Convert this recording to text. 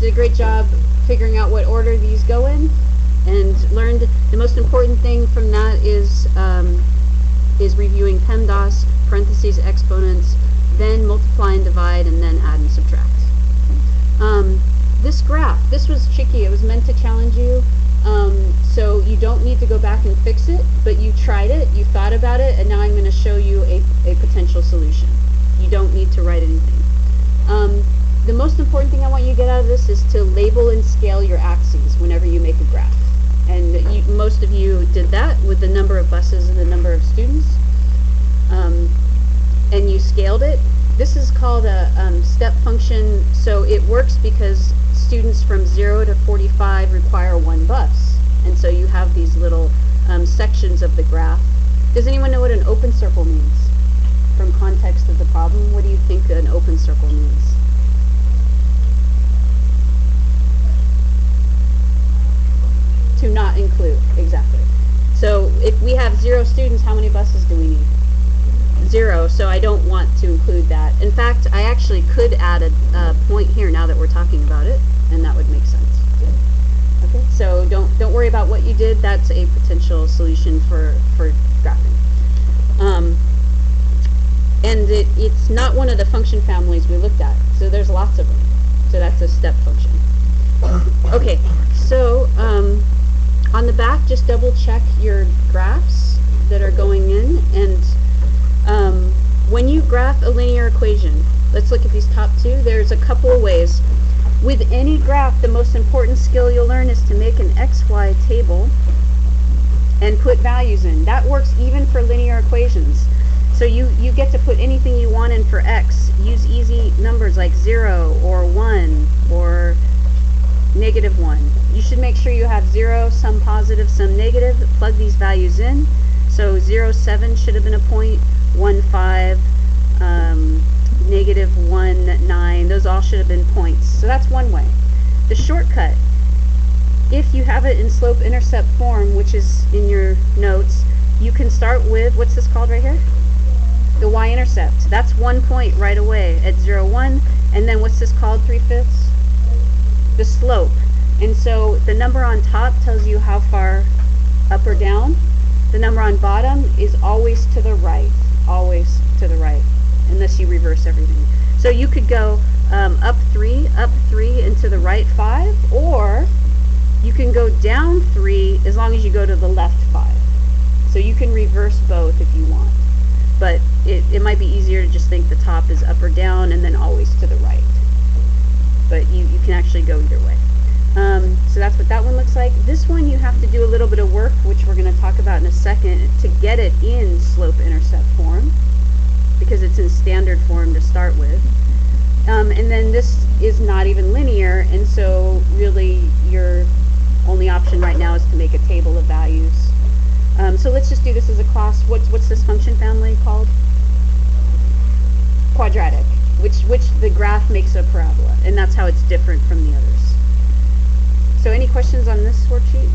did a great job figuring out what order these go in, and learned the most important thing from that is reviewing PEMDAS, parentheses, exponents, then multiply and divide, and then add and subtract. This graph, this was tricky. It was meant to challenge you. So you don't need to go back and fix it, but you tried it, you thought about it, and now I'm going to show you a potential solution. You don't need to write anything. The most important thing I want you to get out of this is to label and scale your axes whenever you make a graph. And most of you did that with the number of buses and the number of students. And you scaled it. This is called a step function, so it works because students from 0 to 45 require 1 bus. And so you have these little sections of the graph. Does anyone know what an open circle means? From context of the problem, what do you think an open circle means? To not include, exactly. So if we have 0 students, how many buses do we need? 0, so I don't want to include that. In fact, I actually could add a point here now that we're talking about it, and that would make sense. Okay, so don't worry about what you did. That's a potential solution for graphing. And it's not one of the function families we looked at, so there's lots of them. So that's a step function. Okay, so on the back, just double check your graphs that are going in, and when you graph a linear equation, let's look at these top two. There's a couple of ways. With any graph, the most important skill you'll learn is to make an XY table and put values in. That works even for linear equations. So you get to put anything you want in for x. Use easy numbers like 0 or 1 or -1. You should make sure you have 0, some positive, some negative. Plug these values in. So 0, 7 should have been a point, 1, 5, -1, 9. Those all should have been points. So that's one way. The shortcut, if you have it in slope-intercept form, which is in your notes, you can start with, what's this called right here? The y-intercept. That's 1 point right away at 0, 1. And then what's this called, 3/5? The slope. And so the number on top tells you how far up or down. The number on bottom is always to the right. Always to the right, unless you reverse everything. So you could go up 3, and to the right 5, or you can go down 3 as long as you go to the left 5. So you can reverse both if you want. But it might be easier to just think the top is up or down and then always to the right. But you can actually go either way. So that's what that one looks like. This one you have to do a little bit of work, which we're going to talk about in a second, to get it in slope-intercept form, because it's in standard form to start with. And then this is not even linear, and so really your only option right now is to make a table of values. So let's just do this as a class. What's this function family called? Quadratic, which the graph makes a parabola, and that's how it's different from the others. So any questions on this worksheet?